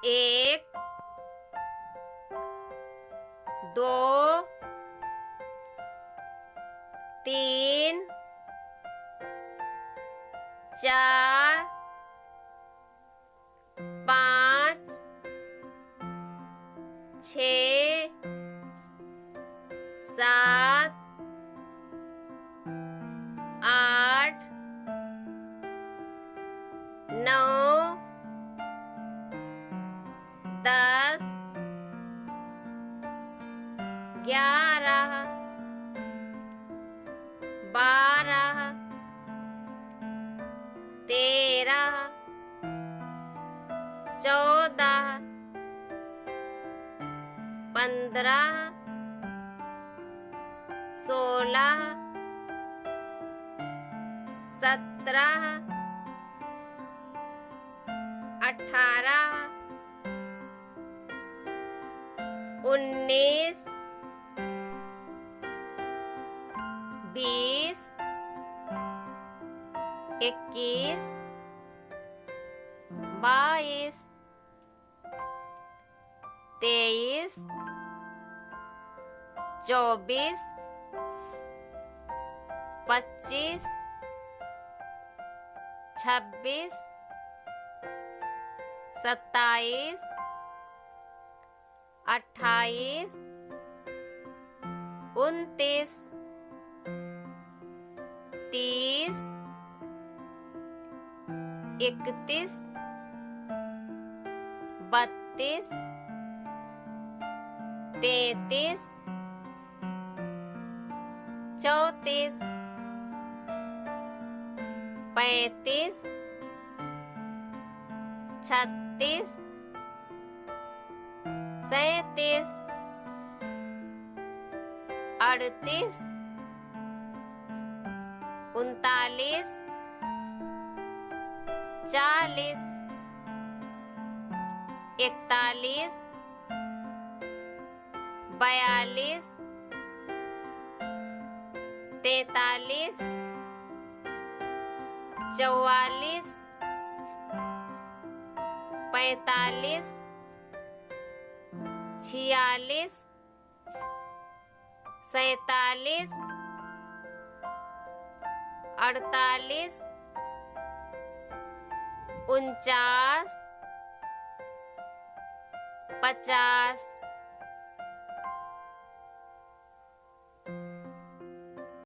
एक, दो, तीन, चार, पाँच, 6, 7, 8, 9, 10, 11, 12, 13, 14, 15, 16, 17, 18, 19, 20, 21, 22, 23, 24, 25, 26, 27, 28, 29, 30, 31, 32, 33, 34, 35, 36, 37, 38, 39, 40, 41, 42, 43, 44, 45, 46, 47, 48, 49, 50,